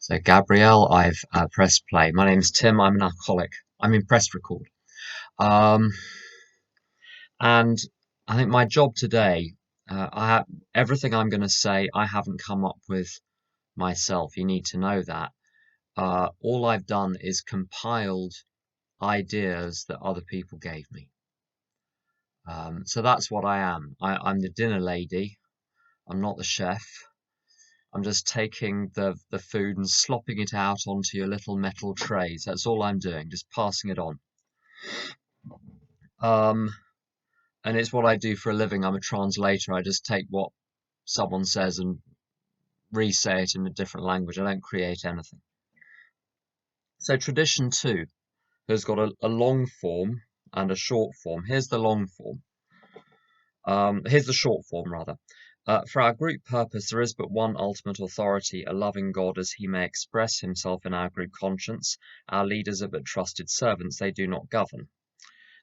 So, Gabrielle, I've pressed play. My name's Tim. I'm an alcoholic. I'm in press record. Um, and I think my job today, I have everything I'm going to say, I haven't come up with myself. You need to know that. All I've done is compiled ideas that other people gave me. So that's what I am. I'm the dinner lady. I'm not the chef. I'm just taking the food and slopping it out onto your little metal trays. That's all I'm doing, just passing it on. Um, and it's what I do for a living. I'm a translator. I just take what someone says and re-say it in a different language. I don't create anything. So tradition two has got a long form and a short form. Here's the long form. Here's the short form, rather. For our group purpose, there is but one ultimate authority, a loving God, as he may express himself in our group conscience. Our leaders are but trusted servants, they do not govern.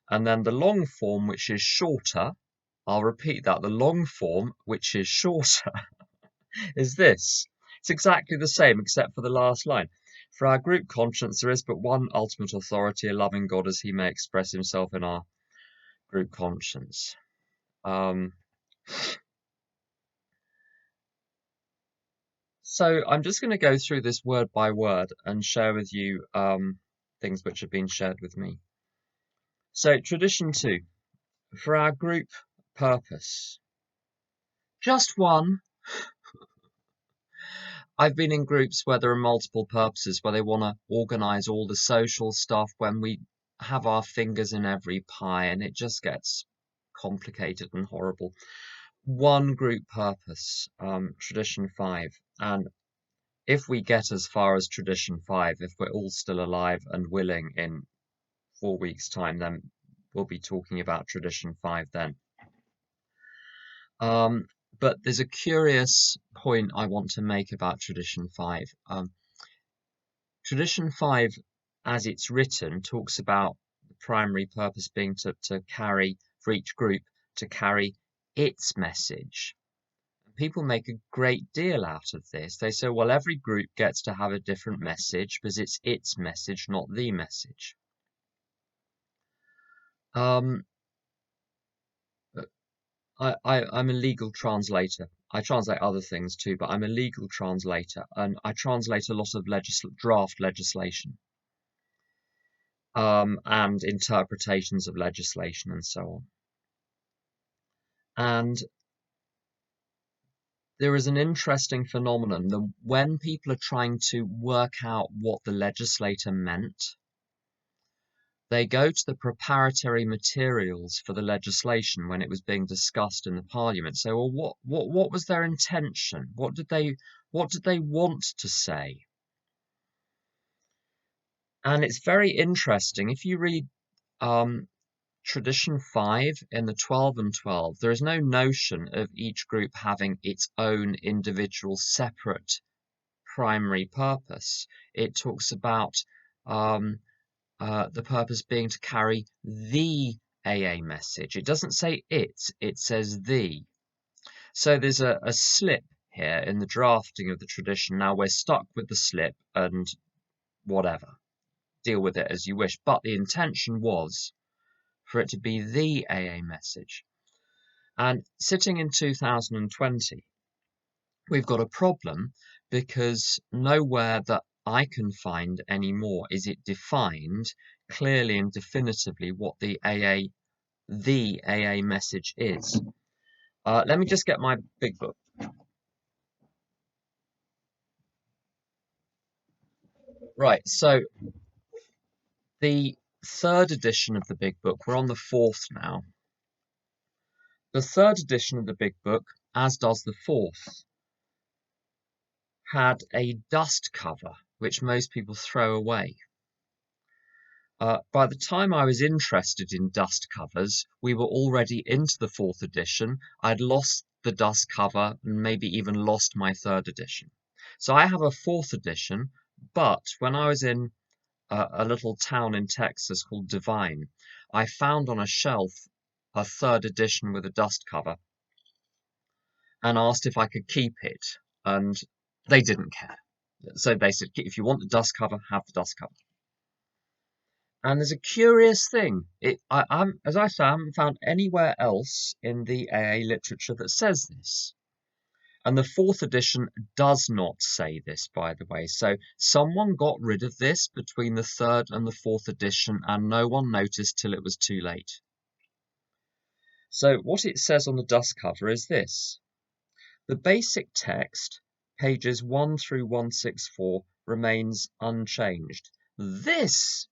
And then the long form, which is shorter, I'll repeat that, the long form, which is shorter, is this. It's exactly the same, except for the last line. For our group conscience, there is but one ultimate authority, a loving God, as he may express himself in our group conscience. So I'm just going to go through this word by word and share with you things which have been shared with me. So tradition two, for our group purpose, just one. I've been in groups where there are multiple purposes, where they want to organize all the social stuff when we have our fingers in every pie and it just gets complicated and horrible. One group purpose, tradition five, and if we get as far as tradition five, if we're all still alive and willing in 4 weeks' time, then we'll be talking about tradition five then. But there's a curious point I want to make about tradition five. Tradition five, as it's written, talks about the primary purpose being to carry, for each group, to carry its message. People make a great deal out of this. They say, well, every group gets to have a different message because it's its message, not the message. I'm a legal translator. I translate other things too, but I'm a legal translator and I translate a lot of draft legislation and interpretations of legislation and so on. And there is an interesting phenomenon that when people are trying to work out what the legislator meant, they go to the preparatory materials for the legislation when it was being discussed in the parliament. So, well, what was their intention? What did they want to say? And it's very interesting. If you read tradition 5 in the 12 and 12, there is no notion of each group having its own individual separate primary purpose. It talks about the purpose being to carry the AA message. It doesn't say it says the. So there's a slip here in the drafting of the tradition. Now we're stuck with the slip and whatever. Deal with it as you wish. But the intention was for it to be the AA message. And sitting in 2020, we've got a problem because nowhere that I can find anymore is it defined clearly and definitively what the AA message is. Let me just get my big book. Right, so the third edition of the big book, we're on the fourth now. The third edition of the big book, as does the fourth, had a dust cover, which most people throw away. By the time I was interested in dust covers, we were already into the fourth edition. I'd lost the dust cover and maybe even lost my third edition. So I have a fourth edition, but when I was in a little town in Texas called Divine, I found on a shelf a third edition with a dust cover and asked if I could keep it, and they didn't care. So they said, if you want the dust cover, have the dust cover. And there's a curious thing. As I say, I haven't found anywhere else in the AA literature that says this. And the fourth edition does not say this, by the way. So someone got rid of this between the third and the fourth edition, and no one noticed till it was too late. So what it says on the dust cover is this. The basic text, pages 1 through 164, remains unchanged. This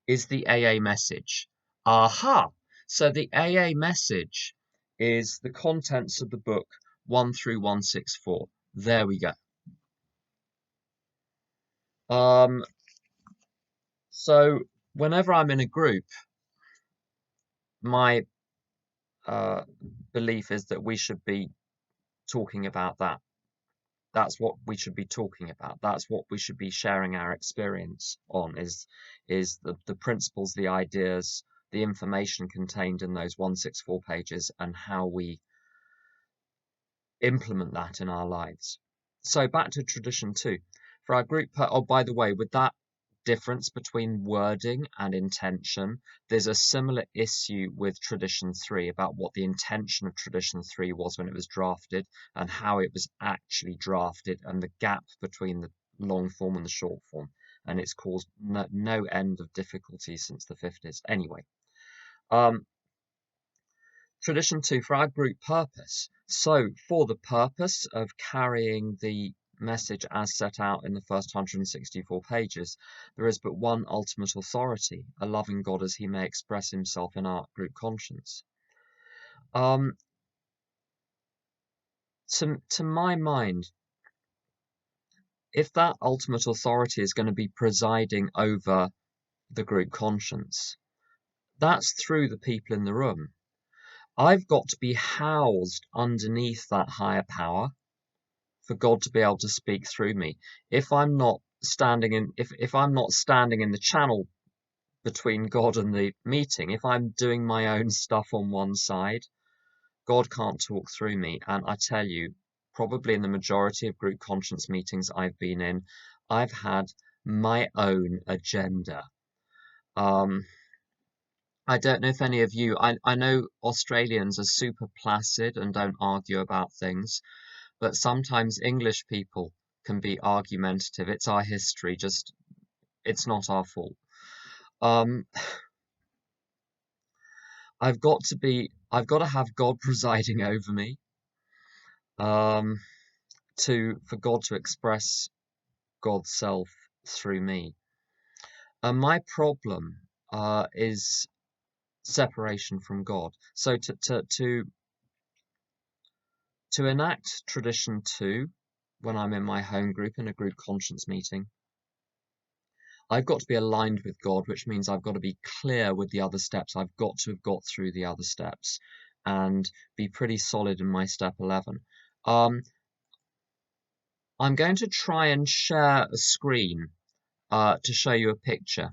is the AA message. Aha! So the AA message is the contents of the book 1 through 164. There we go. So whenever I'm in a group, my belief is that we should be talking about that. That's what we should be talking about. That's what we should be sharing our experience on, is the principles, the ideas, the information contained in those 164 pages, and how we implement that in our lives. So back to tradition 2. For our group, oh, by the way, with that difference between wording and intention, there's a similar issue with tradition 3 about what the intention of tradition 3 was when it was drafted and how it was actually drafted, and the gap between the long form and the short form. And it's caused no end of difficulty since the 50s. Anyway, tradition 2, for our group purpose. So for the purpose of carrying the message as set out in the first 164 pages, there is but one ultimate authority, a loving God as he may express himself in our group conscience. To my mind, if that ultimate authority is going to be presiding over the group conscience, that's through the people in the room. I've got to be housed underneath that higher power for God to be able to speak through me. If I'm not standing in the channel between God and the meeting, if I'm doing my own stuff on one side, God can't talk through me. And I tell you, probably in the majority of group conscience meetings I've been in, I've had my own agenda. I don't know if any of you, I know Australians are super placid and don't argue about things, but sometimes English people can be argumentative. It's our history, just it's not our fault. I've got to have God presiding over me, for God to express God's self through me. And my problem is separation from God. So to enact tradition 2, when I'm in my home group in a group conscience meeting, I've got to be aligned with God, which means I've got to be clear with the other steps. I've got to have got through the other steps and be pretty solid in my step 11. I'm going to try and share a screen to show you a picture.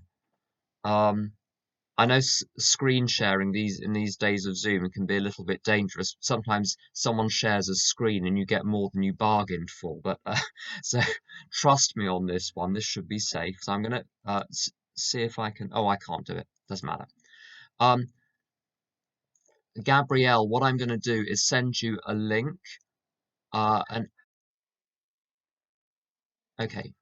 I know screen sharing in these days of Zoom can be a little bit dangerous. Sometimes someone shares a screen and you get more than you bargained for. But so trust me on this one. This should be safe. So I'm going to see if I can. Oh, I can't do it. Doesn't matter. Gabrielle, what I'm going to do is send you a link. And okay,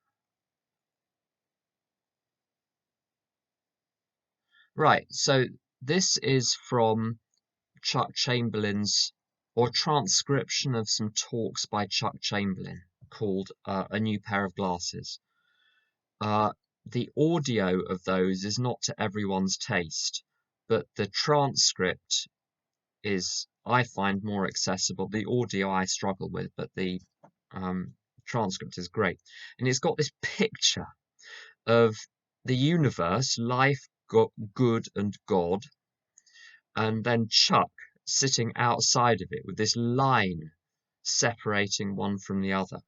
right. So this is from Chuck Chamberlain's, or transcription of some talks by Chuck Chamberlain called A New Pair of Glasses. The audio of those is not to everyone's taste, but the transcript is, I find, more accessible. The audio I struggle with, but the transcript is great. And it's got this picture of the universe, life, good, and God, and then Chuck sitting outside of it with this line separating one from the other.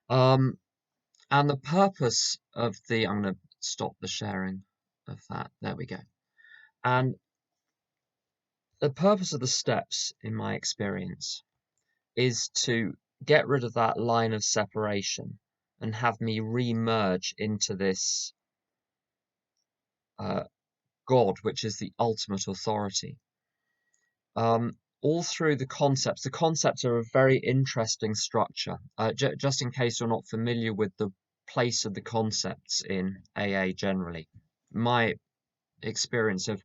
And the purpose of I'm going to stop the sharing of that. There we go. And the purpose of the steps, in my experience, is to get rid of that line of separation and have me re-merge into this God, which is the ultimate authority. All through the concepts are a very interesting structure. Just in case you're not familiar with the place of the concepts in AA generally, my experience of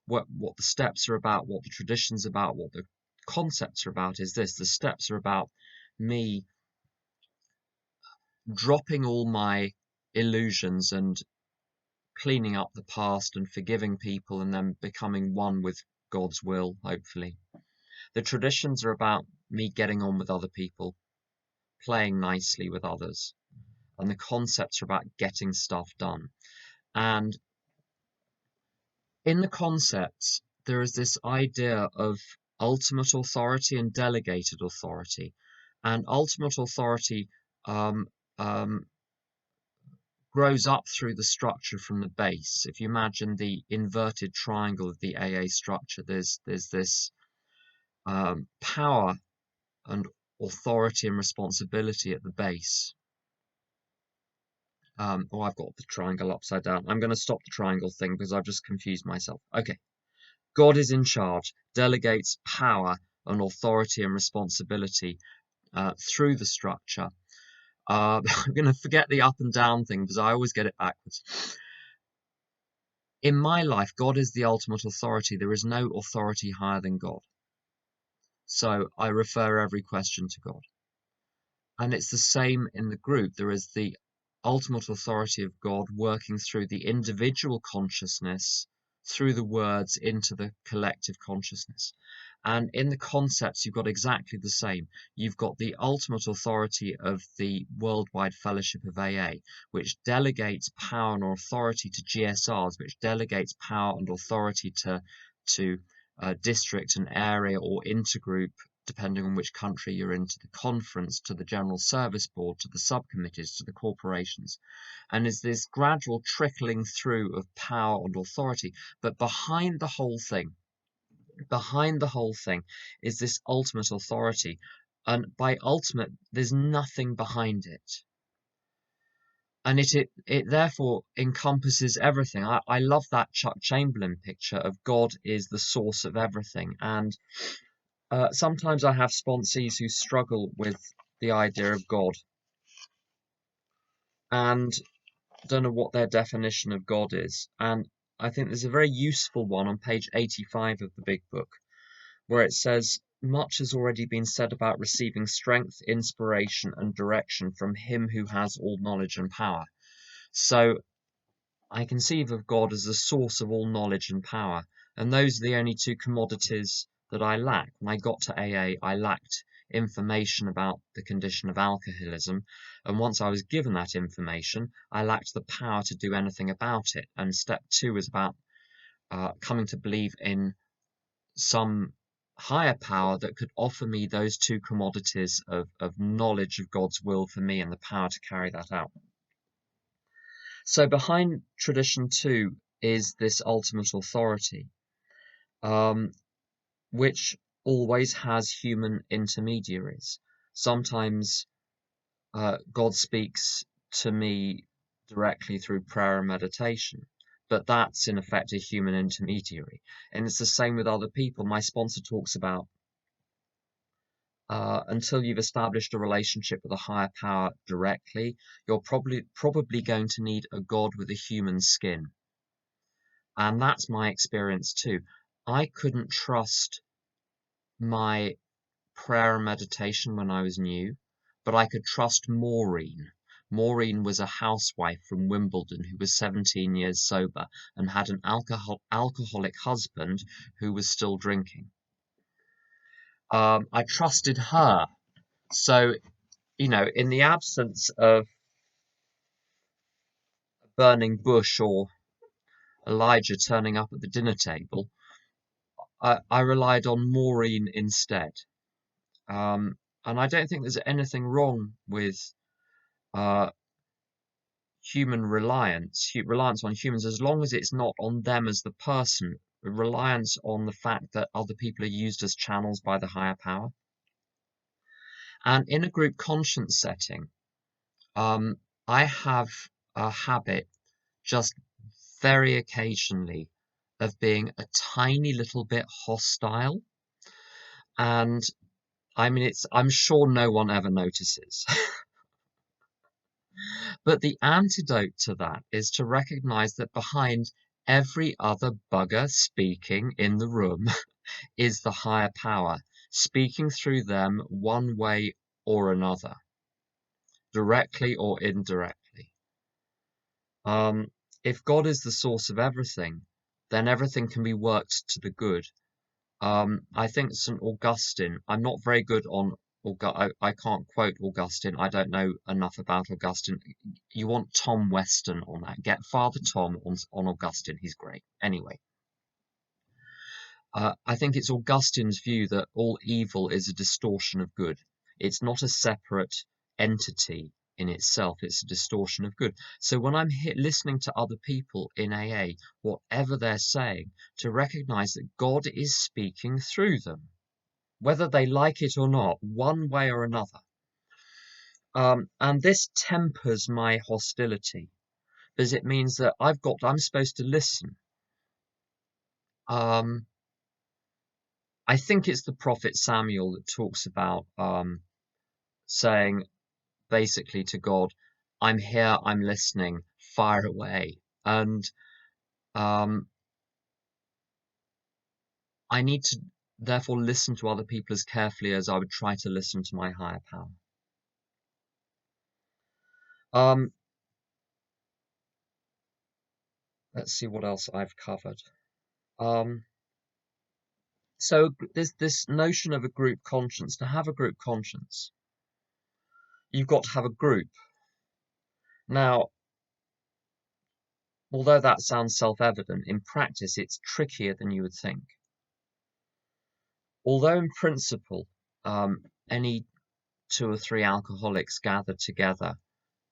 what the steps are about, what the tradition's about, what the concepts are about is this. The steps are about me dropping all my illusions and cleaning up the past and forgiving people and then becoming one with God's will, hopefully. The traditions are about me getting on with other people, playing nicely with others, and the concepts are about getting stuff done. And in the concepts, there is this idea of ultimate authority and delegated authority. And ultimate authority um, um, grows up through the structure from the base. If you imagine the inverted triangle of the AA structure, there's this power and authority and responsibility at the base. Oh, I've got the triangle upside down. I'm going to stop the triangle thing because I've just confused myself. Okay. God is in charge, delegates power and authority and responsibility through the structure. I'm going to forget the up and down thing because I always get it backwards. In my life, God is the ultimate authority. There is no authority higher than God. So I refer every question to God. And it's the same in the group. There is the ultimate authority of God working through the individual consciousness, through the words into the collective consciousness. And in the concepts, you've got exactly the same. You've got the ultimate authority of the Worldwide Fellowship of AA, which delegates power and authority to GSRs, which delegates power and authority to district and area or intergroup, depending on which country you're in, to the conference, to the General Service Board, to the subcommittees, to the corporations. And is this gradual trickling through of power and authority. But behind the whole thing is this ultimate authority. And by ultimate, there's nothing behind it. And it therefore encompasses everything. I love that Chuck Chamberlain picture of God is the source of everything. And sometimes I have sponsees who struggle with the idea of God and don't know what their definition of God is. And I think there's a very useful one on page 85 of the big book where it says, much has already been said about receiving strength, inspiration, and direction from him who has all knowledge and power. So I conceive of God as the source of all knowledge and power, and those are the only two commodities that I lack. When I got to AA, I lacked information about the condition of alcoholism, and once I was given that information, I lacked the power to do anything about it. And step 2 is about coming to believe in some higher power that could offer me those two commodities of knowledge of God's will for me and the power to carry that out. So behind tradition 2 is this ultimate authority, which always has human intermediaries. Sometimes God speaks to me directly through prayer and meditation, but that's in effect a human intermediary. And it's the same with other people. My sponsor talks about until you've established a relationship with a higher power directly, you're probably going to need a God with a human skin. And that's my experience too. I couldn't trust my prayer and meditation when I was new, but I could trust Maureen. Maureen was a housewife from Wimbledon who was 17 years sober and had an alcoholic husband who was still drinking. I trusted her. So, in the absence of a burning bush or Elijah turning up at the dinner table, I relied on Maureen instead. And I don't think there's anything wrong with human reliance on humans, as long as it's not on them as the person, reliance on the fact that other people are used as channels by the higher power. And in a group conscience setting, I have a habit just very occasionally of being a tiny little bit hostile. And I mean, I'm sure no one ever notices. But the antidote to that is to recognize that behind every other bugger speaking in the room is the higher power, speaking through them one way or another, directly or indirectly. If God is the source of everything, then everything can be worked to the good. I think St. Augustine, I'm not very good on I can't quote Augustine. I don't know enough about Augustine. You want Tom Weston on that. Get Father Tom on Augustine. He's great. Anyway, I think it's Augustine's view that all evil is a distortion of good. It's not a separate entity in itself, it's a distortion of good. So when I'm listening to other people in AA, whatever they're saying, to recognize that God is speaking through them, whether they like it or not, one way or another. And this tempers my hostility because it means that I'm supposed to listen. I think it's the prophet Samuel that talks about saying basically to God, I'm here, I'm listening, fire away. And I need to therefore listen to other people as carefully as I would try to listen to my higher power. Let's see what else I've covered. So there's this notion of a group conscience. To have a group conscience, you've got to have a group. Now, although that sounds self-evident, in practice it's trickier than you would think. Although in principle, any 2 or 3 alcoholics gathered together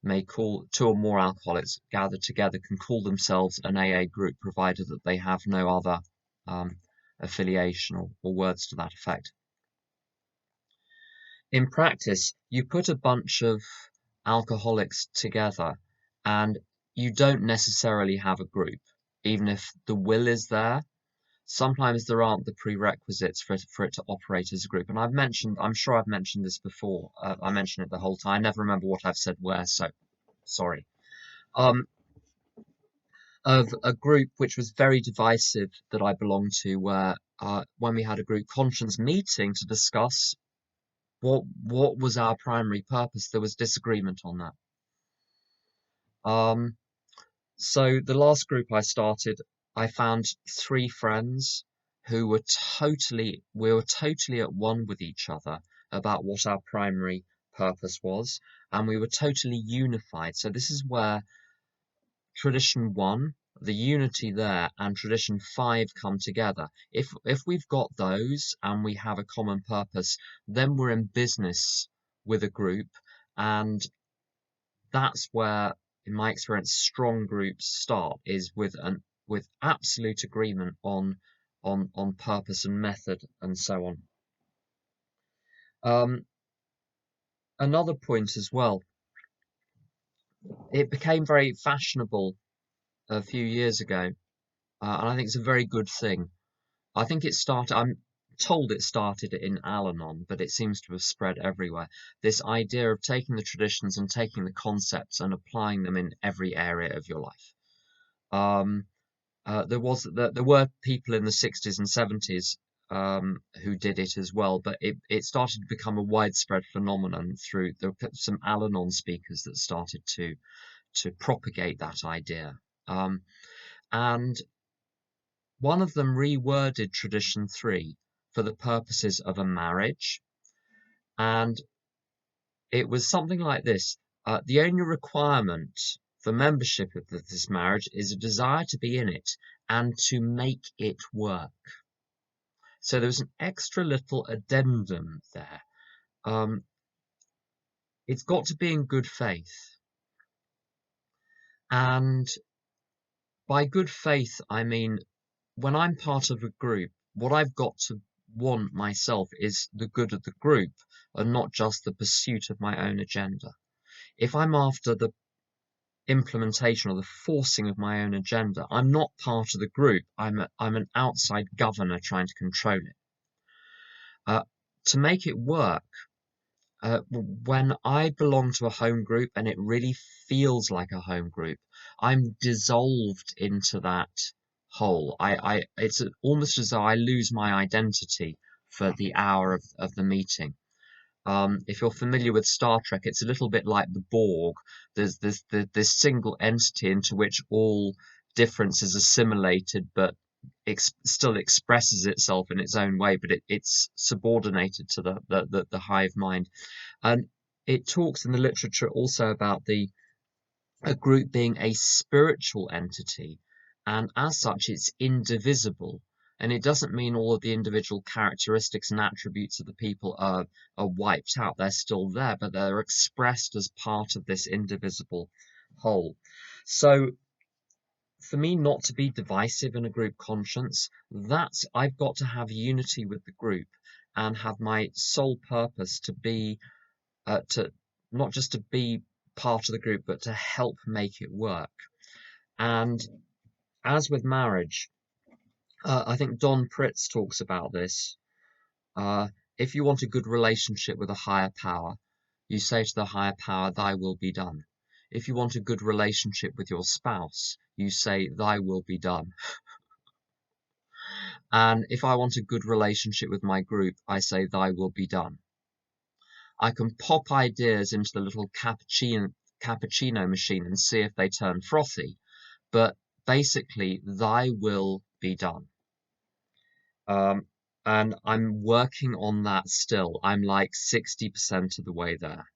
may call 2 or more alcoholics gathered together can call themselves an AA group, provided that they have no other affiliation or words to that effect. In practice, you put a bunch of alcoholics together and you don't necessarily have a group, even if the will is there. Sometimes there aren't the prerequisites for it to operate as a group. And I'm sure I've mentioned this before. I mention it the whole time. I never remember what I've said where, so sorry. Of a group which was very divisive that I belonged to, where when we had a group conscience meeting to discuss what was our primary purpose, there was disagreement on that. So the last group I started, I found 3 friends who we were totally at one with each other about what our primary purpose was, and we were totally unified. So this is where tradition 1, the unity there, and tradition 5 come together. If we've got those and we have a common purpose, then we're in business with a group, and that's where, in my experience, strong groups start, is with absolute agreement on purpose and method and so on. Another point as well, it became very fashionable a few years ago, and I think it's a very good thing. I'm told it started in Al-Anon, but it seems to have spread everywhere. This idea of taking the traditions and taking the concepts and applying them in every area of your life. There were people in the 60s and 70s who did it as well, but it started to become a widespread phenomenon through some Al-Anon speakers that started to propagate that idea. And one of them reworded Tradition 3 for the purposes of a marriage, and it was something like this. The only requirement for membership of this marriage is a desire to be in it and to make it work. So there was an extra little addendum there. It's got to be in good faith. And by good faith, I mean, when I'm part of a group, what I've got to want myself is the good of the group and not just the pursuit of my own agenda. If I'm after the implementation or the forcing of my own agenda, I'm not part of the group. I'm an outside governor trying to control it. To make it work, when I belong to a home group and it really feels like a home group, I'm dissolved into that whole. It's almost as though I lose my identity for the hour of the meeting. If you're familiar with Star Trek, it's a little bit like the Borg. There's this single entity into which all difference is assimilated, but still expresses itself in its own way, but it's subordinated to the hive mind. And it talks in the literature also about a group being a spiritual entity, and as such, it's indivisible. And it doesn't mean all of the individual characteristics and attributes of the people are wiped out. They're still there, but they're expressed as part of this indivisible whole. So for me not to be divisive in a group conscience, that's I've got to have unity with the group and have my sole purpose to not just to be part of the group, but to help make it work. And as with marriage, I think Don Pritz talks about this. Uh, if you want a good relationship with a higher power, you say to the higher power, "Thy will be done." If you want a good relationship with your spouse, you say, "Thy will be done." And if I want a good relationship with my group, I say, "Thy will be done." I can pop ideas into the little cappuccino machine and see if they turn frothy, but basically, "Thy will be done." Um, and I'm working on that still. I'm like 60% of the way there.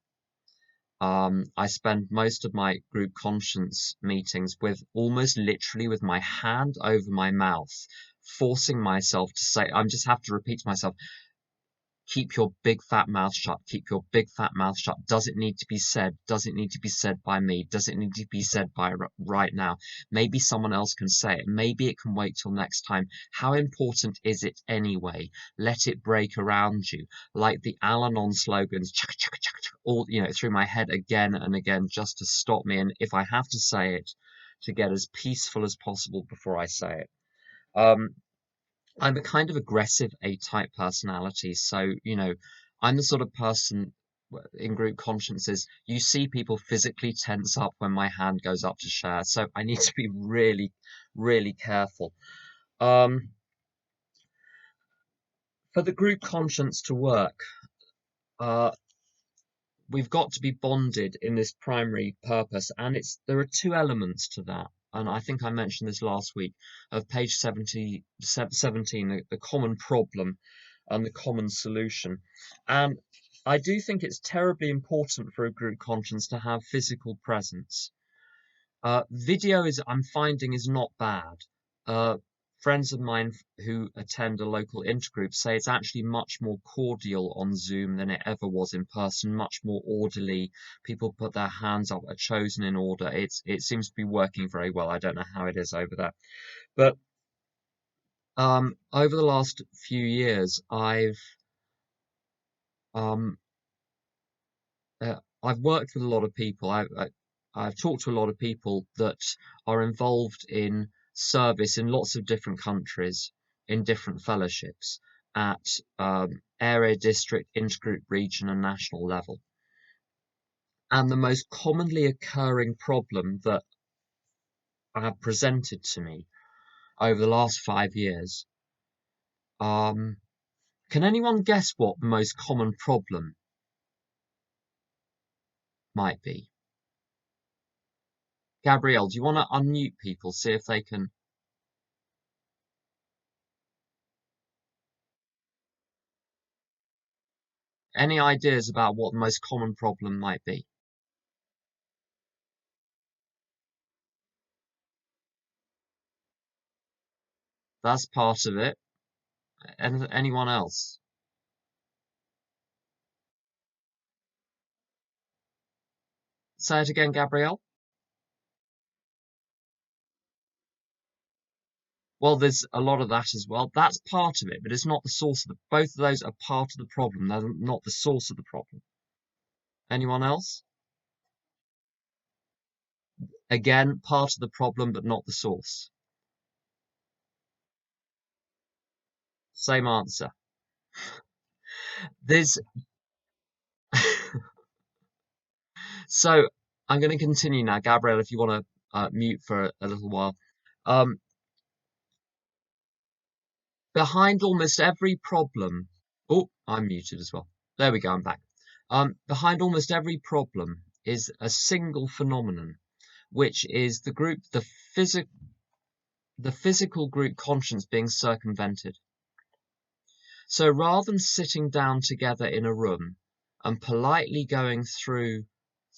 I spend most of my group conscience meetings with almost literally with my hand over my mouth, forcing myself to say, I just have to repeat to myself, keep your big fat mouth shut. Keep your big fat mouth shut. Does it need to be said? Does it need to be said by me? Does it need to be said by right now? Maybe someone else can say it. Maybe it can wait till next time. How important is it anyway? Let it break around you. Like the Al-Anon slogans, chaka, chaka, chaka, chaka, all, through my head again and again just to stop me. And if I have to say it, to get as peaceful as possible before I say it. I'm a kind of aggressive A-type personality, so I'm the sort of person in group consciences, you see people physically tense up when my hand goes up to share, so I need to be really, really careful. For the group conscience to work, uh, we've got to be bonded in this primary purpose, and there are two elements to that. And I think I mentioned this last week of page 17, the common problem and the common solution. And I do think it's terribly important for a group conscience to have physical presence. Video I'm finding is not bad. Friends of mine who attend a local intergroup say it's actually much more cordial on Zoom than it ever was in person, much more orderly. People put their hands up, are chosen in order. It seems to be working very well. I don't know how it is over there. But over the last few years, um, I've worked with a lot of people. I've talked to a lot of people that are involved in service in lots of different countries, in different fellowships, at area, district, intergroup, region, and national level. And the most commonly occurring problem that I have presented to me over the last 5 years, can anyone guess what the most common problem might be? Gabrielle, do you want to unmute people, see if they can? Any ideas about what the most common problem might be? That's part of it. Anyone else? Say it again, Gabrielle. Well, there's a lot of that as well. That's part of it, but it's not the source of the. Both of those are part of the problem. They're not the source of the problem. Anyone else? Again, part of the problem, but not the source. Same answer. There's so I'm going to continue now, Gabrielle. If you want to mute for a little while, um, behind almost every problem. Oh, I'm muted as well. There we go. I'm back. Behind almost every problem is a single phenomenon, which is the physical group conscience being circumvented. So rather than sitting down together in a room and politely going through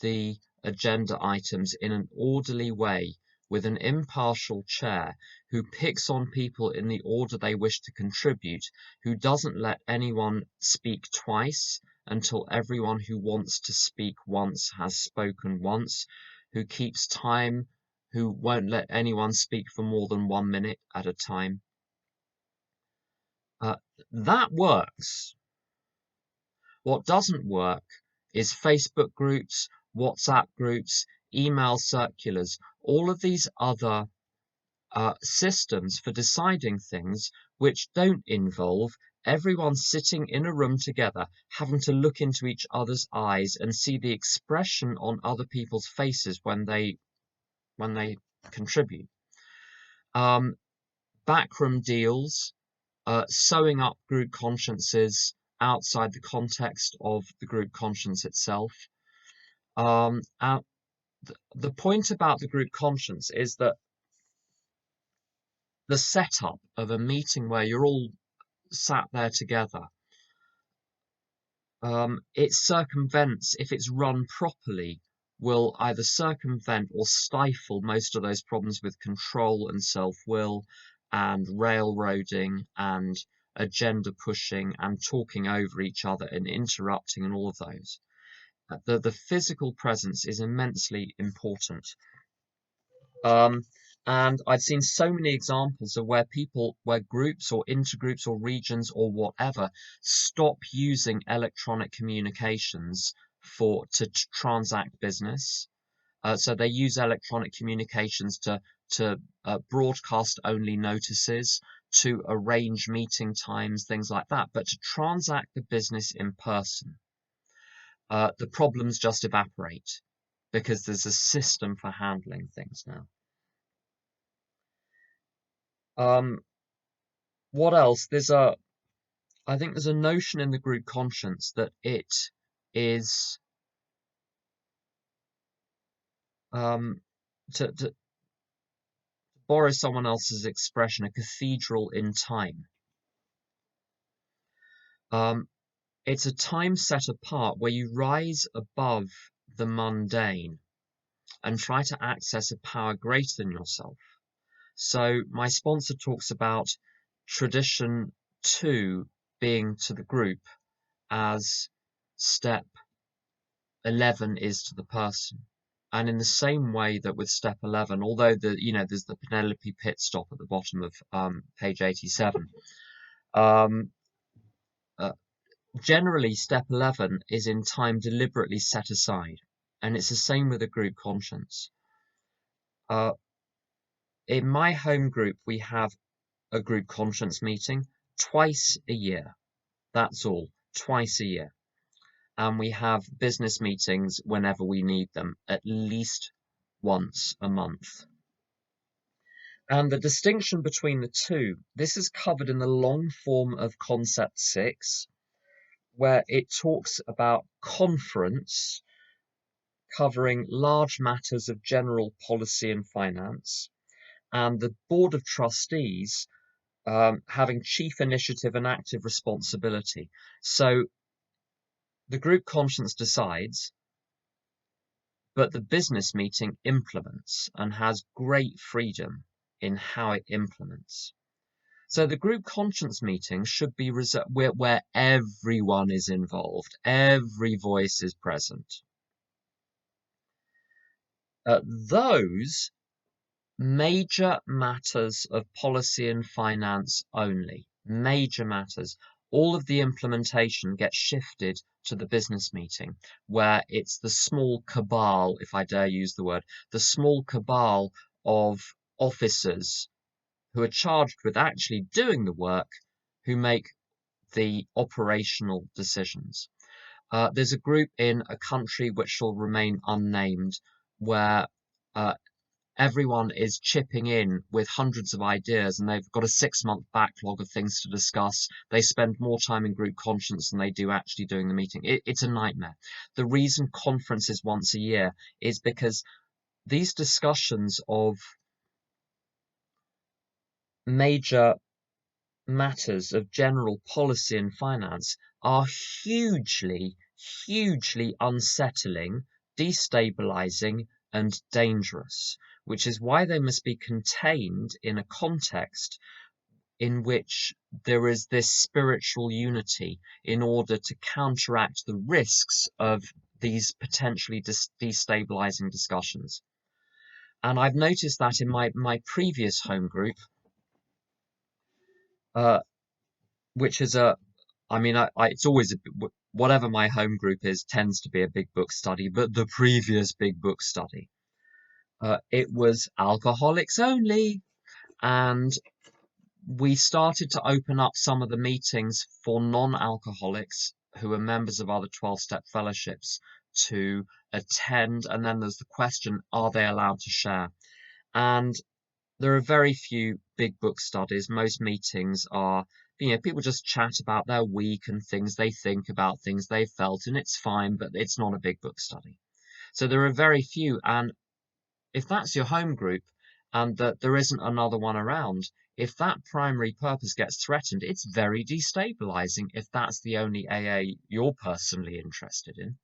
the agenda items in an orderly way with an impartial chair who picks on people in the order they wish to contribute, who doesn't let anyone speak twice until everyone who wants to speak once has spoken once, who keeps time, who won't let anyone speak for more than 1 minute at a time. That works. What doesn't work is Facebook groups, WhatsApp groups, email circulars, all of these other systems for deciding things which don't involve everyone sitting in a room together, having to look into each other's eyes and see the expression on other people's faces when they contribute. Backroom deals, sewing up group consciences outside the context of the group conscience itself. And the point about the group conscience is that the setup of a meeting where you're all sat there together, it circumvents, if it's run properly, will either circumvent or stifle most of those problems with control and self-will and railroading and agenda pushing and talking over each other and interrupting and all of those. The physical presence is immensely important. And I've seen so many examples of where groups or intergroups or regions or whatever stop using electronic communications to transact business. So they use electronic communications to broadcast only notices, to arrange meeting times, things like that. But to transact the business in person, the problems just evaporate because there's a system for handling things now. What else? I think there's a notion in the group conscience that it is to borrow someone else's expression, a cathedral in time. It's a time set apart where you rise above the mundane and try to access a power greater than yourself. So my sponsor talks about tradition 2 being to the group as step 11 is to the person. And in the same way that with step 11, although there's the Penelope pit stop at the bottom of page 87, generally step 11 is in time deliberately set aside. And it's the same with a group conscience. In my home group, we have a group conscience meeting twice a year. That's all, twice a year. And we have business meetings whenever we need them, at least once a month. And the distinction between the two, this is covered in the long form of concept 6, where it talks about conference covering large matters of general policy and finance, and the board of trustees having chief initiative and active responsibility. So the group conscience decides, but the business meeting implements and has great freedom in how it implements. So the group conscience meeting should be where everyone is involved, every voice is present. Those Major matters of policy and finance only. Major matters. All of the implementation gets shifted to the business meeting, where it's the small cabal, if I dare use the word, the small cabal of officers who are charged with actually doing the work, who make the operational decisions. There's a group in a country which shall remain unnamed where uh, everyone is chipping in with hundreds of ideas and they've got a 6-month backlog of things to discuss. They spend more time in group conscience than they do actually doing the meeting. It's a nightmare. The reason conference is once a year is because these discussions of major matters of general policy and finance are hugely, hugely unsettling, destabilizing, and dangerous, which is why they must be contained in a context in which there is this spiritual unity in order to counteract the risks of these potentially destabilizing discussions. And I've noticed that in my previous home group, uh, which is it's always whatever my home group is tends to be a big book study, but the previous big book study, it was alcoholics only, and we started to open up some of the meetings for non-alcoholics who are members of other 12-step fellowships to attend, and then there's the question, are they allowed to share? And there are very few big book studies. Most meetings are, people just chat about their week and things they think about, things they felt, and it's fine, but it's not a big book study. So there are very few. And if that's your home group and that there isn't another one around, if that primary purpose gets threatened, it's very destabilizing if that's the only AA you're personally interested in.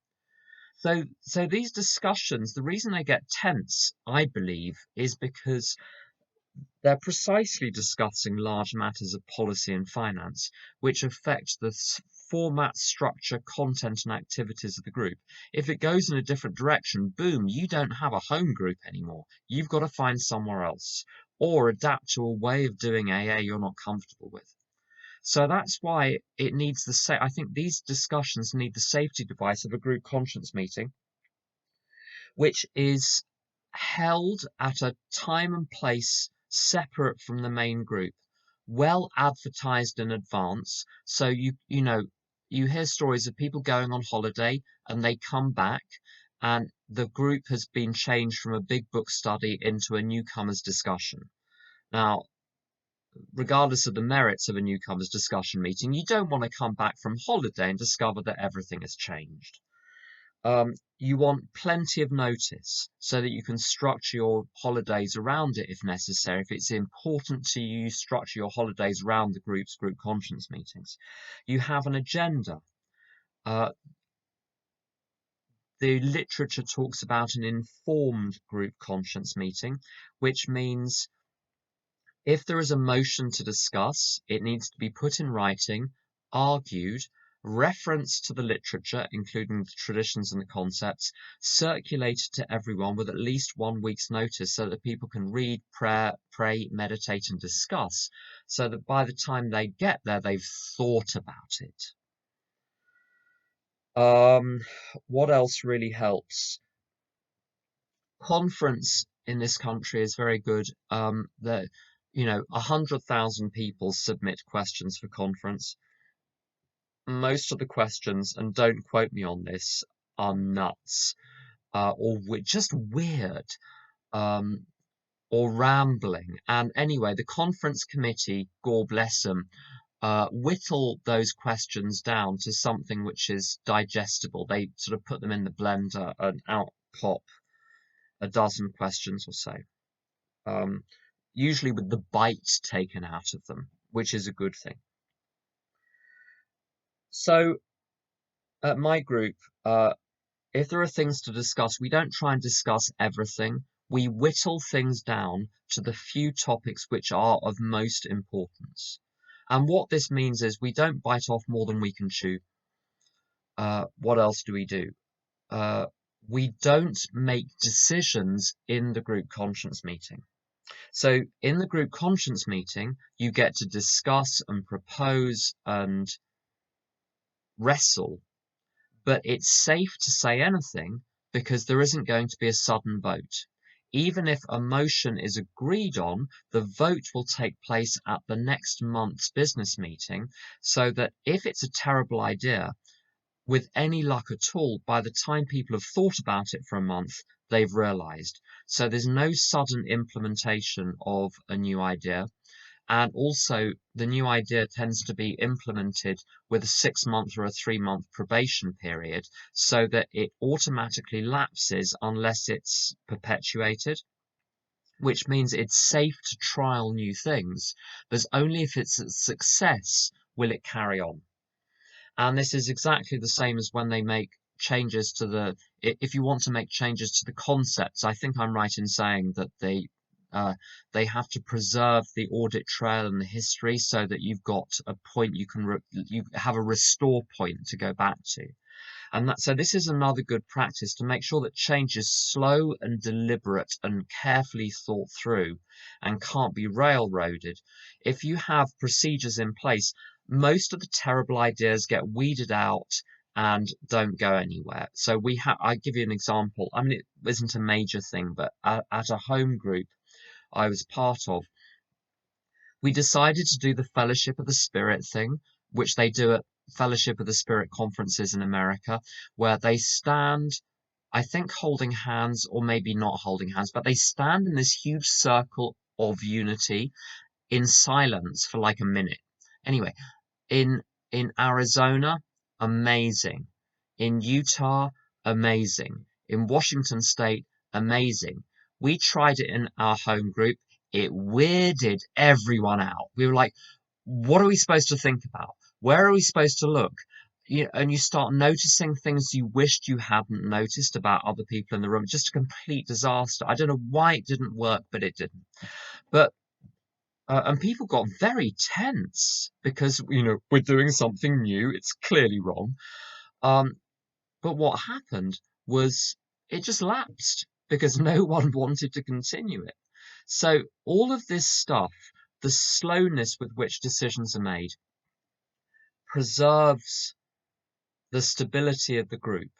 So these discussions, the reason they get tense, I believe, is because they're precisely discussing large matters of policy and finance, which affect the format, structure, content, and activities of the group. If it goes in a different direction, boom, you don't have a home group anymore. You've got to find somewhere else or adapt to a way of doing AA you're not comfortable with. So that's why it needs I think these discussions need the safety device of a group conscience meeting, which is held at a time and place separate from the main group, well advertised in advance. So you hear stories of people going on holiday and they come back and the group has been changed from a big book study into a newcomers discussion. Now, regardless of the merits of a newcomers discussion meeting, you don't want to come back from holiday and discover that everything has changed. You want plenty of notice so that you can structure your holidays around it if necessary. If it's important to you, structure your holidays around the group conscience meetings. You have an agenda. The literature talks about an informed group conscience meeting, which means if there is a motion to discuss, it needs to be put in writing, argued, reference to the literature, including the traditions and the concepts, circulated to everyone with at least 1 week's notice so that people can read, pray, meditate, and discuss, so that by the time they get there, they've thought about it. What else really helps? Conference in this country is very good. 100,000 people submit questions for conference. Most of the questions, and don't quote me on this, are nuts, or just weird, or rambling. And anyway, the conference committee, God bless them, whittle those questions down to something which is digestible. They sort of put them in the blender and out pop a dozen questions or so. Usually with the bite taken out of them, which is a good thing. So at my group, if there are things to discuss, we don't try and discuss everything. We whittle things down to the few topics which are of most importance. And what this means is we don't bite off more than we can chew. What else do? We don't make decisions in the group conscience meeting. So in the group conscience meeting, you get to discuss and propose and wrestle, but it's safe to say anything because there isn't going to be a sudden vote. Even if a motion is agreed on, the vote will take place at the next month's business meeting, so that if it's a terrible idea, with any luck at all, by the time people have thought about it for a month, they've realized. So there's no sudden implementation of a new idea. And also, the new idea tends to be implemented with a 6 month or a 3 month probation period so that it automatically lapses unless it's perpetuated, which means it's safe to trial new things. But only if it's a success will it carry on. And this is exactly the same as when they make changes to if you want to make changes to the concepts, I think I'm right in saying that they have to preserve the audit trail and the history so that you've got a point you have a restore point to go back to. And so this is another good practice to make sure that change is slow and deliberate and carefully thought through and can't be railroaded. If you have procedures in place, most of the terrible ideas get weeded out and don't go anywhere. So I give you an example. I mean, it isn't a major thing, but at a home group I was part of, we decided to do the Fellowship of the Spirit thing, which they do at Fellowship of the Spirit conferences in America, where they stand, I think, holding hands, or maybe not holding hands, but they stand in this huge circle of unity in silence for like a minute. Anyway, in Arizona, amazing. In Utah, amazing. In Washington State, amazing. We tried it in our home group. It weirded everyone out. We were like, what are we supposed to think about? Where are we supposed to look? And you start noticing things you wished you hadn't noticed about other people in the room. Just a complete disaster. I don't know why it didn't work, but it didn't. But and people got very tense because, we're doing something new. It's clearly wrong. Um, but what happened was it just lapsed because no one wanted to continue it. So all of this stuff, the slowness with which decisions are made, preserves the stability of the group.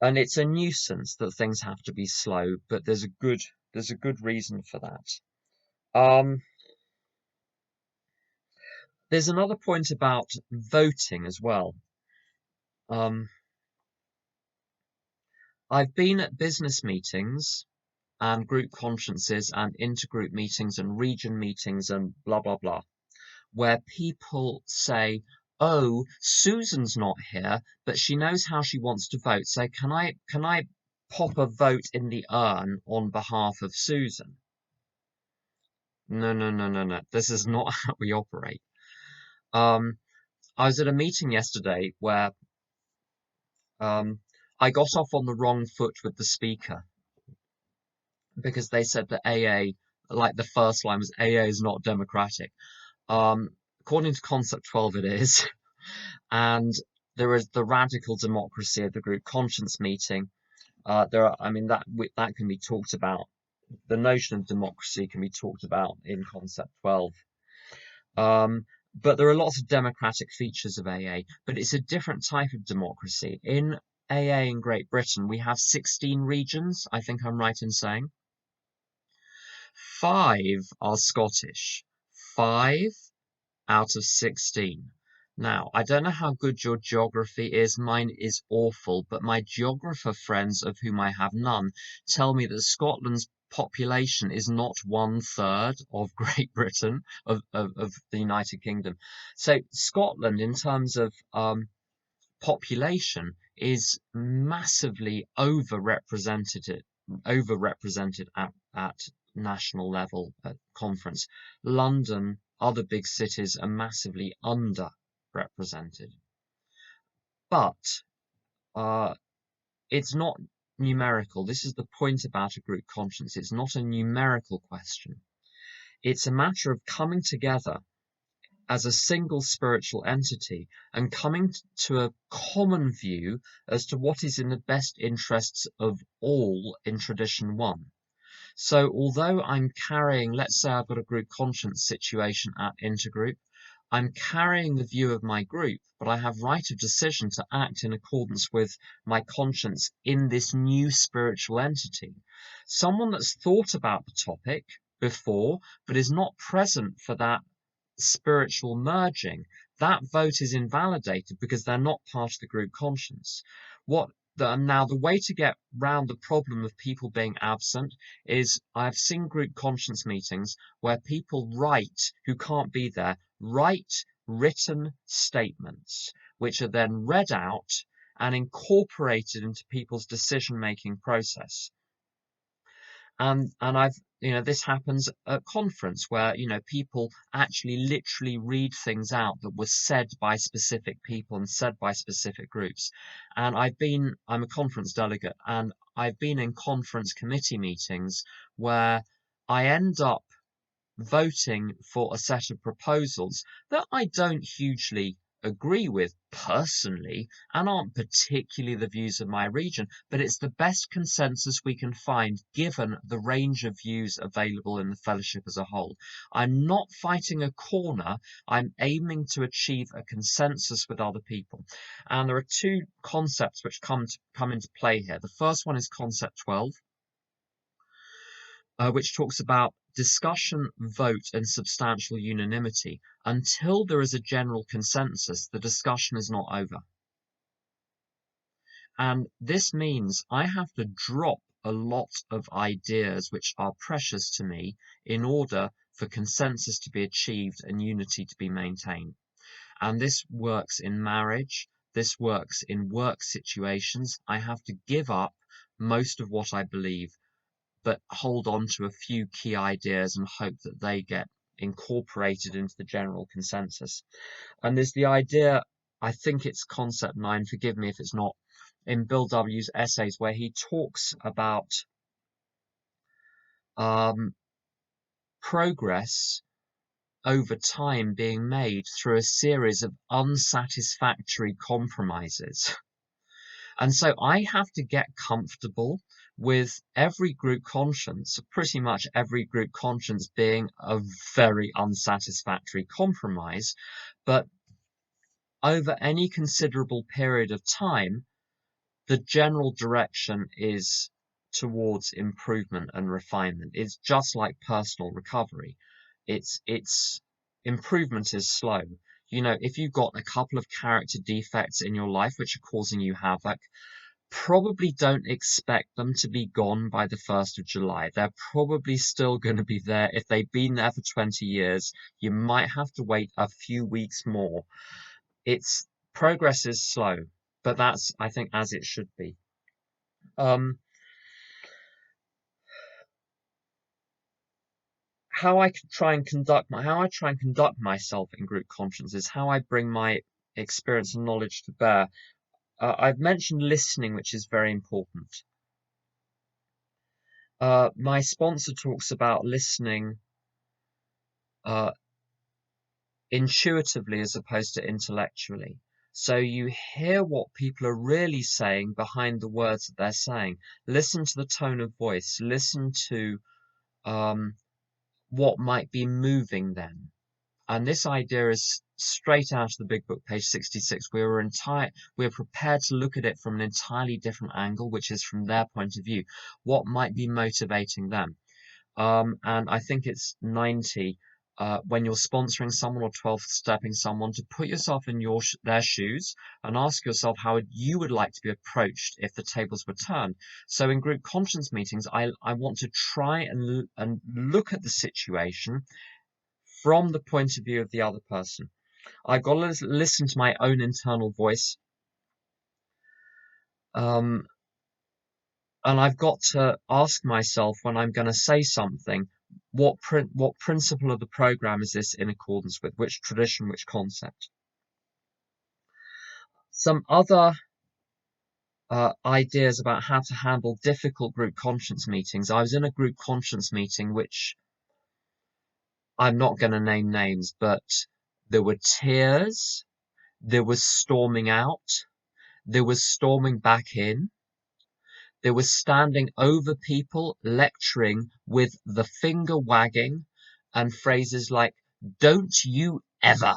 And it's a nuisance that things have to be slow, but there's a good reason for that. Um, there's another point about voting as well. I've been at business meetings and group conferences and intergroup meetings and region meetings and blah, blah, blah, where people say, oh, Susan's not here, but she knows how she wants to vote. So can I pop a vote in the urn on behalf of Susan? No, no, no, no, no. This is not how we operate. I was at a meeting yesterday where I got off on the wrong foot with the speaker because they said that AA, like the first line was AA is not democratic. According to Concept 12, it is. And there is the radical democracy of the group conscience meeting. That can be talked about. The notion of democracy can be talked about in Concept 12. But there are lots of democratic features of AA, but it's a different type of democracy. In AA in Great Britain, we have 16 regions, I think I'm right in saying. 5 are Scottish. 5 out of 16. Now, I don't know how good your geography is. Mine is awful, but my geographer friends, of whom I have none, tell me that Scotland's population is not 1/3 of Great Britain, of the United Kingdom. So Scotland, in terms of population, is massively overrepresented at national level at conference. London, other big cities are massively underrepresented. But it's not numerical. This is the point about a group conscience. It's not a numerical question. It's a matter of coming together as a single spiritual entity and coming to a common view as to what is in the best interests of all in tradition one. So although I'm carrying, let's say I've got a group conscience situation at intergroup, I'm carrying the view of my group, but I have right of decision to act in accordance with my conscience in this new spiritual entity. Someone that's thought about the topic before, but is not present for that spiritual merging, that vote is invalidated because they're not part of the group conscience. Now the way to get round the problem of people being absent is I've seen group conscience meetings where people who can't be there, write written statements, which are then read out and incorporated into people's decision-making process. And I've, this happens at conference where, people actually literally read things out that were said by specific people and said by specific groups. And I'm a conference delegate, and I've been in conference committee meetings where I end up voting for a set of proposals that I don't hugely agree with personally and aren't particularly the views of my region, but it's the best consensus we can find given the range of views available in the fellowship as a whole. I'm not fighting a corner, I'm aiming to achieve a consensus with other people. And there are two concepts which come into play here. The first one is concept 12, which talks about discussion, vote, and substantial unanimity. Until there is a general consensus, the discussion is not over. And this means I have to drop a lot of ideas which are precious to me in order for consensus to be achieved and unity to be maintained. And this works in marriage, this works in work situations. I have to give up most of what I believe, but hold on to a few key ideas and hope that they get incorporated into the general consensus. And there's the idea, I think it's concept 9, forgive me if it's not, in Bill W.'s essays, where he talks about progress over time being made through a series of unsatisfactory compromises. And so I have to get comfortable with every group conscience, pretty much every group conscience being a very unsatisfactory compromise, but over any considerable period of time, the general direction is towards improvement and refinement. It's just like personal recovery. It's improvement is slow. If you've got a couple of character defects in your life which are causing you havoc, probably don't expect them to be gone by the 1st of July. They're probably still going to be there. If they've been there for 20 years, you might have to wait a few weeks more. Progress is slow, but that's, I think, as it should be. How I try and conduct myself in group conscience is how I bring my experience and knowledge to bear. I've mentioned listening, which is very important. My sponsor talks about listening intuitively as opposed to intellectually. So you hear what people are really saying behind the words that they're saying. Listen to the tone of voice. Listen to what might be moving them. And this idea is straight out of the Big Book, page 66. We're prepared to look at it from an entirely different angle, which is from their point of view. What might be motivating them? And I think it's 90, when you're sponsoring someone or 12th stepping someone, to put yourself in their shoes and ask yourself how you would like to be approached if the tables were turned. So in group conscience meetings, I want to try and look at the situation from the point of view of the other person. I've got to listen to my own internal voice. And I've got to ask myself when I'm going to say something, what principle of the program is this in accordance with? Which tradition, which concept? Some other ideas about how to handle difficult group conscience meetings. I was in a group conscience meeting, which I'm not going to name names, but there were tears, there was storming out, there was storming back in, There was standing over people, lecturing with the finger wagging and phrases like, "Don't you ever."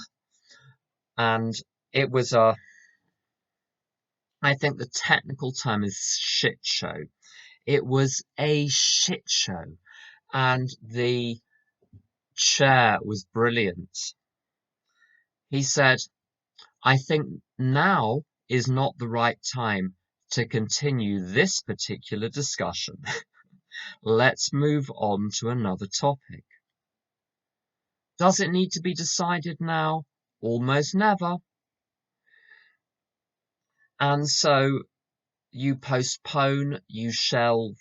And it was I think the technical term is shit show. It was a shit show. And the chair was brilliant. He said, "I think now is not the right time to continue this particular discussion. Let's move on to another topic." Does it need to be decided now? Almost never. And so you postpone, you shelve.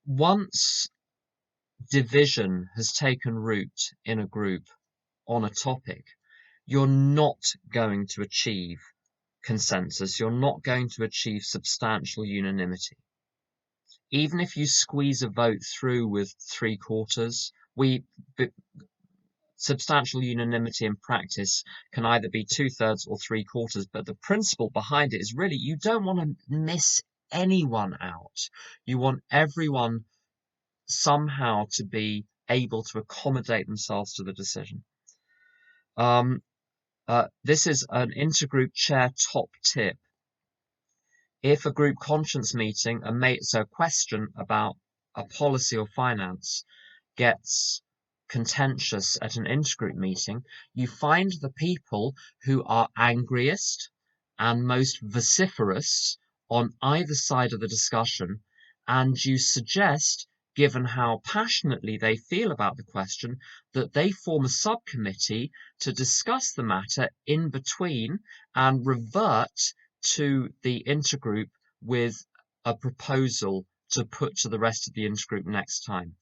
Once division has taken root in a group on a topic, you're not going to achieve consensus. You're not going to achieve substantial unanimity. Even if you squeeze a vote through with 3/4, substantial unanimity in practice can either be 2/3 or 3/4, but the principle behind it is really you don't want to miss anyone out. You want everyone somehow to be able to accommodate themselves to the decision. This is an intergroup chair top tip. If a group conscience meeting, so a question about a policy or finance gets contentious at an intergroup meeting, you find the people who are angriest and most vociferous on either side of the discussion, and you suggest, given how passionately they feel about the question, that they form a subcommittee to discuss the matter in between and revert to the intergroup with a proposal to put to the rest of the intergroup next time.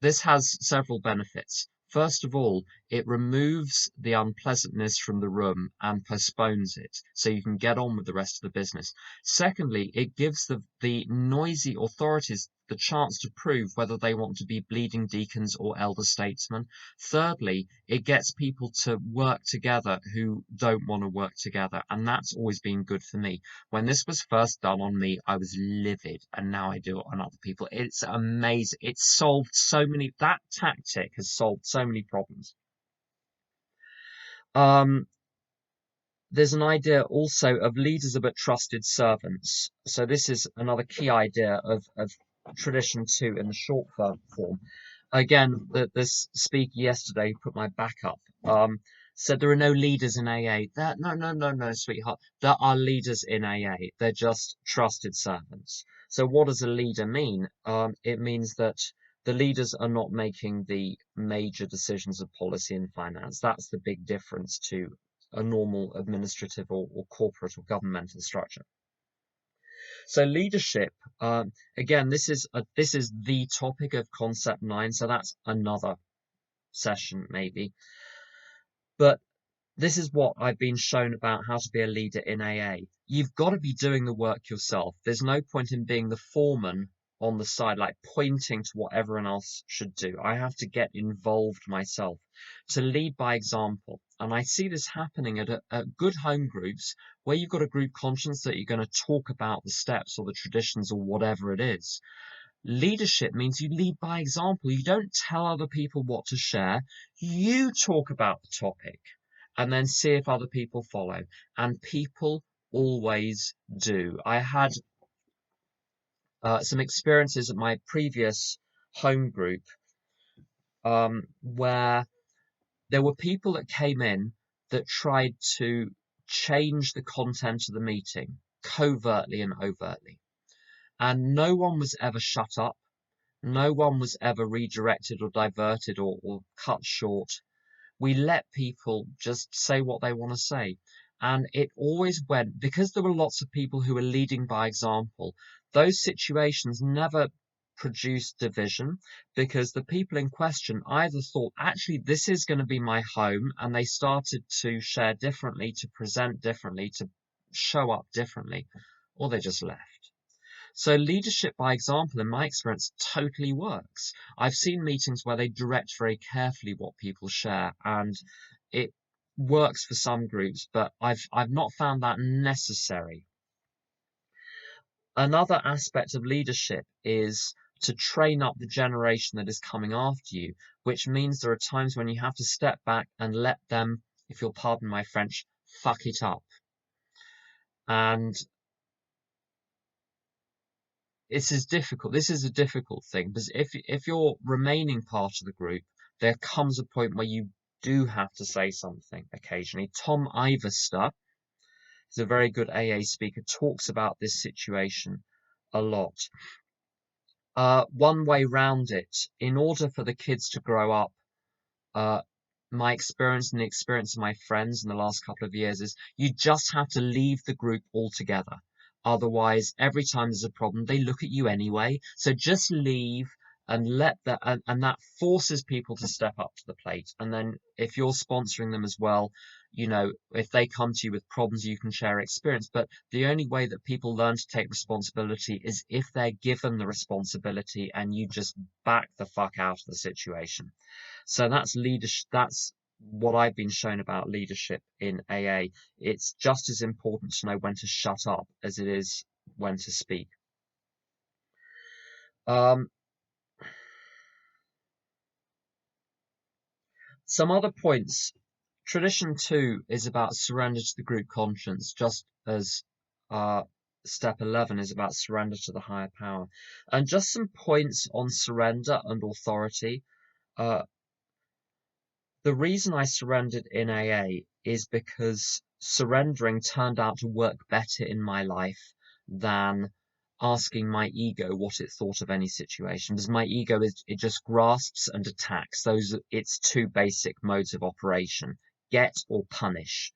This has several benefits. First of all, it removes the unpleasantness from the room and postpones it, so you can get on with the rest of the business. Secondly, it gives the noisy authorities the chance to prove whether they want to be bleeding deacons or elder statesmen. Thirdly, it gets people to work together who don't want to work together, and that's always been good for me. When this was first done on me, I was livid, and now I do it on other people. It's amazing. That tactic has solved so many problems. There's an idea also of leaders are but trusted servants. So this is another key idea of tradition 2 in the short form. Again, this speaker yesterday put my back up. Said there are no leaders in AA. No, sweetheart. There are leaders in AA. They're just trusted servants. So what does a leader mean? It means that the leaders are not making the major decisions of policy and finance. That's the big difference to a normal administrative or corporate or governmental structure. So leadership, again, this is the topic of concept 9, so that's another session maybe. But this is what I've been shown about how to be a leader in AA. You've got to be doing the work yourself. There's no point in being the foreman on the side, like pointing to what everyone else should do. I have to get involved myself to lead by example. And I see this happening at good home groups where you've got a group conscience that you're going to talk about the steps or the traditions or whatever it is. Leadership means you lead by example. You don't tell other people what to share. You talk about the topic and then see if other people follow. And people always do. I had some experiences at my previous home group where there were people that came in that tried to change the content of the meeting covertly and overtly. And no one was ever shut up. No one was ever redirected or diverted or cut short. We let people just say what they want to say. And it always went, because there were lots of people who were leading by example, those situations never produced division because the people in question either thought, actually, this is going to be my home, and they started to share differently, to present differently, to show up differently, or they just left. So leadership by example, in my experience, totally works. I've seen meetings where they direct very carefully what people share, and it works for some groups, but I've not found that necessary. Another aspect of leadership is to train up the generation that is coming after you, which means there are times when you have to step back and let them, if you'll pardon my French, fuck it up. And this is difficult. This is a difficult thing, because if you're remaining part of the group, there comes a point where you do have to say something occasionally. Tom Ivester, who's a very good AA speaker, talks about this situation a lot. One way round it, in order for the kids to grow up, my experience and the experience of my friends in the last couple of years is you just have to leave the group altogether. Otherwise, every time there's a problem, they look at you anyway. So just leave and and that forces people to step up to the plate. And then if you're sponsoring them as well, if they come to you with problems, you can share experience. But the only way that people learn to take responsibility is if they're given the responsibility and you just back the fuck out of the situation. So that's leadership. That's what I've been shown about leadership in AA. It's just as important to know when to shut up as it is when to speak. Some other points. Tradition 2 is about surrender to the group conscience, just as step 11 is about surrender to the higher power. And just some points on surrender and authority. The reason I surrendered in AA is because surrendering turned out to work better in my life than asking my ego what it thought of any situation. Because my ego it just grasps and attacks. Those are its two basic modes of operation: get or punish.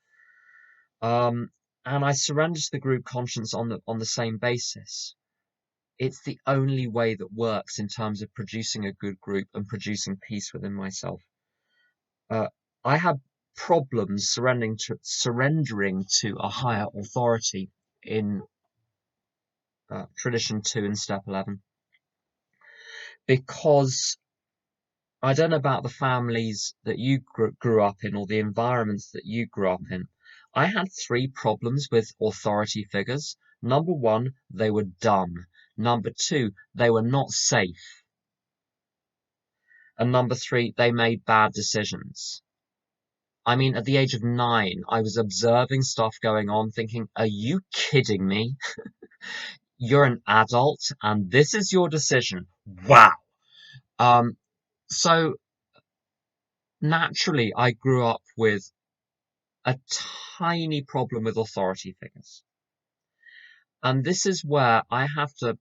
And I surrendered to the group conscience on the same basis. It's the only way that works in terms of producing a good group and producing peace within myself. I had problems surrendering to a higher authority in tradition 2 and step 11, because I don't know about the families that you grew up in or the environments that you grew up in. I had 3 problems with authority figures. Number 1, they were dumb. Number 2, they were not safe. And number 3, they made bad decisions. I mean, at the age of 9, I was observing stuff going on, thinking, are you kidding me? You're an adult, and this is your decision. Wow. So naturally, I grew up with a tiny problem with authority figures. And this is where I have to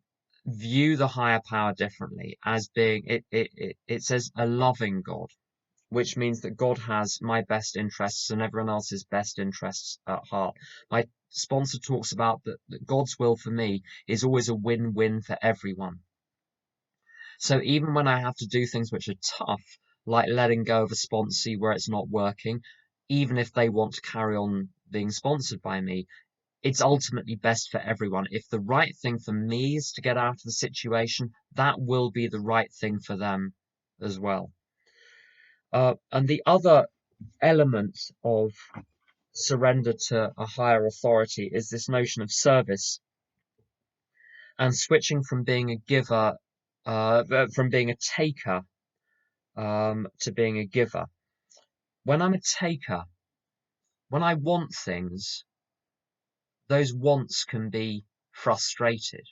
view the higher power differently, as being, it says a loving God, which means that God has my best interests and everyone else's best interests at heart. My sponsor talks about that God's will for me is always a win-win for everyone. So even when I have to do things which are tough, like letting go of a sponsee where it's not working, even if they want to carry on being sponsored by me, it's ultimately best for everyone. If the right thing for me is to get out of the situation, that will be the right thing for them as well. And the other element of surrender to a higher authority is this notion of service and switching from being a giver, from being a taker, to being a giver. When I'm a taker, when I want things, those wants can be frustrated.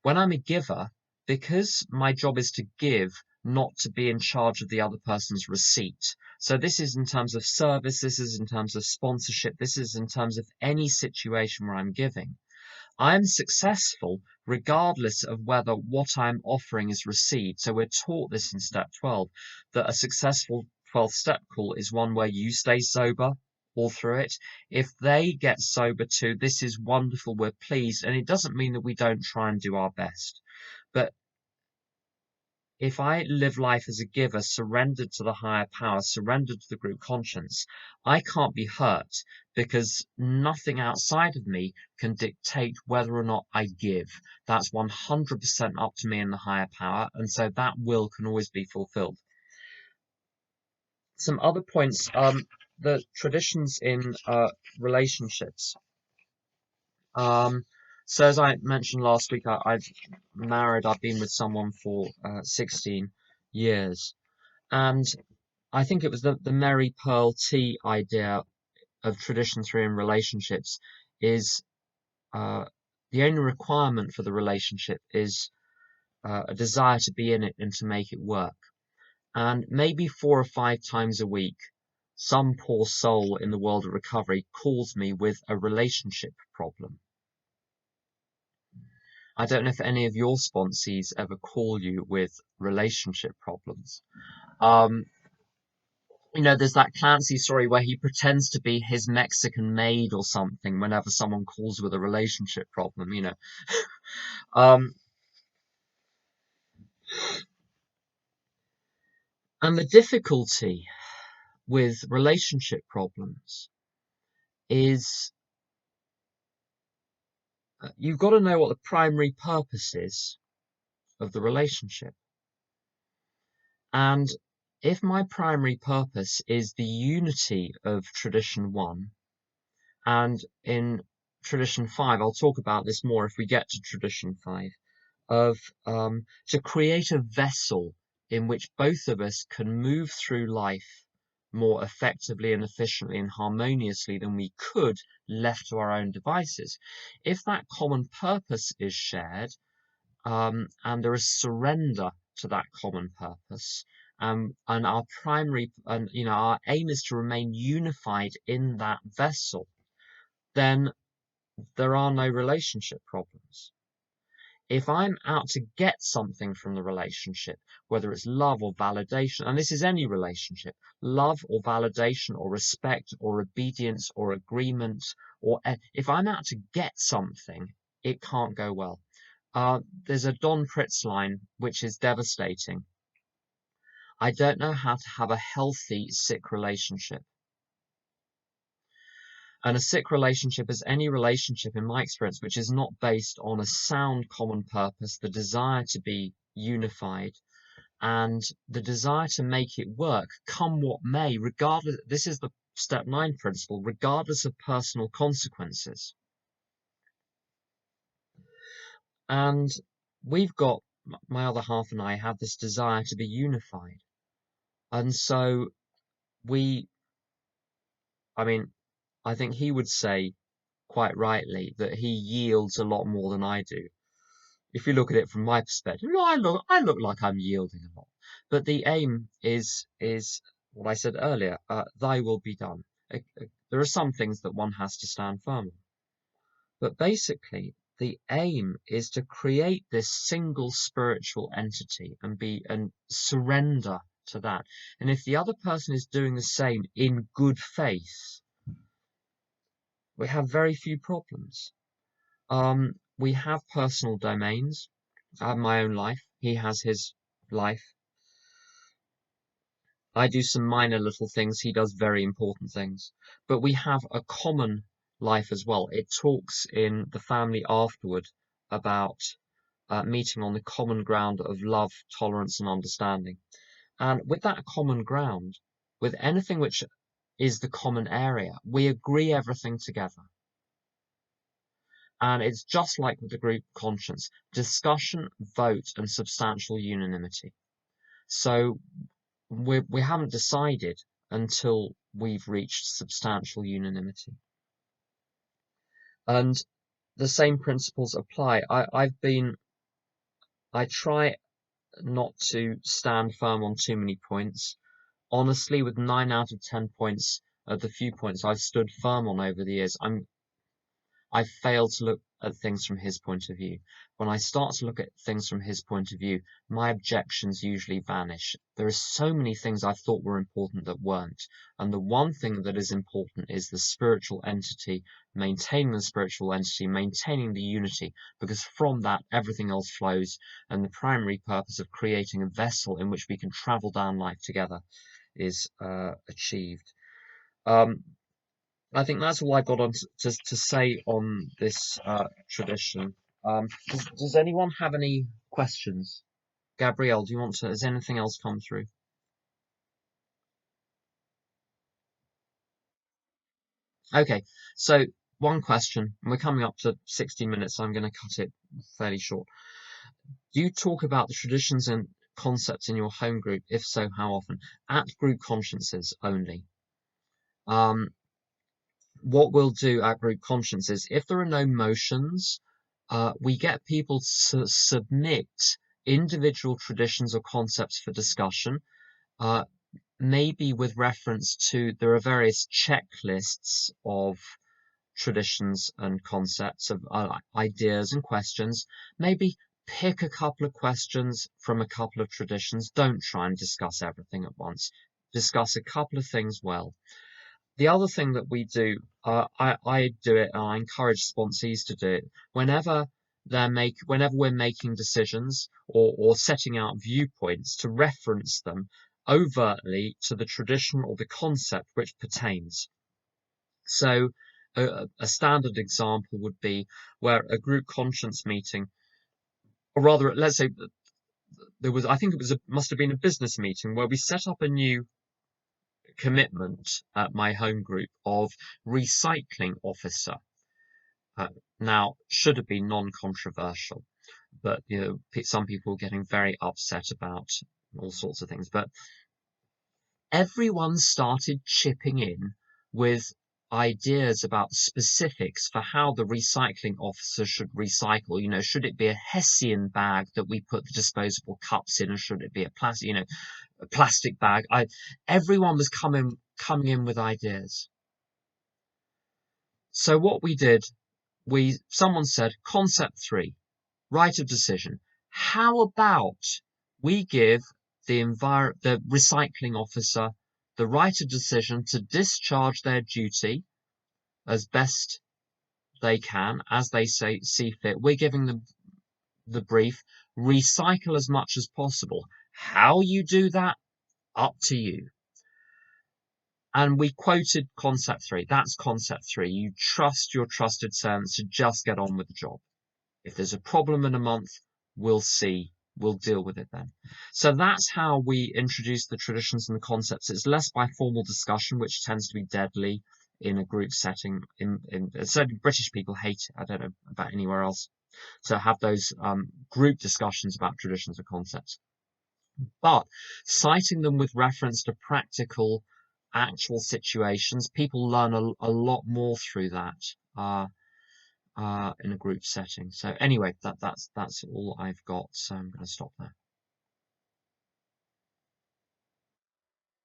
When I'm a giver, because my job is to give, not to be in charge of the other person's receipt. So this is in terms of service, this is in terms of sponsorship, this is in terms of any situation where I'm giving. I am successful regardless of whether what I'm offering is received. So we're taught this in step 12, that a successful 12th step call is one where you stay sober all through it. If they get sober too, this is wonderful, we're pleased. And it doesn't mean that we don't try and do our best. But if I live life as a giver, surrendered to the higher power, surrendered to the group conscience, I can't be hurt because nothing outside of me can dictate whether or not I give. That's 100% up to me and the higher power, and so that will can always be fulfilled. Some other points, the traditions in relationships. So as I mentioned last week, I've married. I've been with someone for 16 years, and I think it was the Mary Pearl T idea of tradition three in relationships is uh, the only requirement for the relationship is a desire to be in it and to make it work. And maybe 4 or 5 times a week, some poor soul in the world of recovery calls me with a relationship problem. I don't know if any of your sponsees ever call you with relationship problems. Um, there's that Clancy story where he pretends to be his Mexican maid or something whenever someone calls with a relationship problem. Um, and the difficulty with relationship problems is you've got to know what the primary purpose is of the relationship. And if my primary purpose is the unity of tradition one, and in tradition five, I'll talk about this more if we get to tradition five, of to create a vessel in which both of us can move through life more effectively and efficiently and harmoniously than we could left to our own devices. If that common purpose is shared, and there is surrender to that common purpose, and our primary, and our aim is to remain unified in that vessel, then there are no relationship problems. If I'm out to get something from the relationship, whether it's love or validation, and this is any relationship, love or validation or respect or obedience or agreement, or if I'm out to get something, it can't go well. There's a Don Pritz line which is devastating. I don't know how to have a healthy sick relationship. And a sick relationship is any relationship, in my experience, which is not based on a sound common purpose, the desire to be unified, and the desire to make it work, come what may, regardless. This is the step 9 principle, regardless of personal consequences. And we've got, my other half and I have this desire to be unified. And so I mean, I think he would say quite rightly that he yields a lot more than I do. If you look at it from my perspective, I look like I'm yielding a lot. But the aim is what I said earlier, thy will be done. There are some things that one has to stand firm on. But basically, the aim is to create this single spiritual entity and surrender to that. And if the other person is doing the same in good faith, we have very few problems. We have personal domains. I have my own life. He has his life. I do some minor little things. He does very important things. But we have a common life as well. It talks in the family afterward about meeting on the common ground of love, tolerance, and understanding. And with that common ground, with anything which is the common area, we agree everything together. And it's just like with the group conscience, discussion, vote, and substantial unanimity. So we haven't decided until we've reached substantial unanimity. And the same principles apply. I try not to stand firm on too many points. Honestly, with 9 out of 10 points, the few points I've stood firm on over the years, I fail to look at things from his point of view. When I start to look at things from his point of view, my objections usually vanish. There are so many things I thought were important that weren't. And the one thing that is important is the spiritual entity, maintaining the spiritual entity, maintaining the unity, because from that, everything else flows. And the primary purpose of creating a vessel in which we can travel down life together is achieved. I think that's all I've got to say on this tradition. Does anyone have any questions? Gabrielle, do you want to? Has anything else come through? Okay, so one question, and we're coming up to 60 minutes, so I'm going to cut it fairly short. Do you talk about the traditions and concepts in your home group? If so, how often? At group consciences only. What we'll do at group consciences, if there are no motions, we get people to submit individual traditions or concepts for discussion, maybe with reference to, there are various checklists of traditions and concepts, of ideas and questions. Maybe pick a couple of questions from a couple of traditions. Don't try and discuss everything at once. Discuss a couple of things well. The other thing that we do, I do it, and I encourage sponsees to do it, whenever we're making decisions or setting out viewpoints, to reference them overtly to the tradition or the concept which pertains. So a standard example would be where a group conscience meeting, or rather, let's say must have been a business meeting where we set up a new commitment at my home group of recycling officer. Now, should have been non-controversial, but some people were getting very upset about all sorts of things. But everyone started chipping in with ideas about specifics for how the recycling officer should recycle. Should it be a Hessian bag that we put the disposable cups in, or should it be a plastic bag? Everyone was coming in with ideas. So what we did, someone said, concept 3, right of decision. How about we give the recycling officer the right of decision to discharge their duty as best they can, as they see fit. We're giving them the brief, recycle as much as possible. How you do that, up to you. And we quoted concept 3. That's concept 3. You trust your trusted servants to just get on with the job. If there's a problem in a month, we'll see. We'll deal with it then. So that's how we introduce the traditions and the concepts. It's less by formal discussion, which tends to be deadly in a group setting. Certainly British people hate it. I don't know about anywhere else, to have those group discussions about traditions and concepts. But citing them with reference to practical, actual situations, people learn a lot more through that. In a group setting. So anyway, that's all I've got. So I'm going to stop there.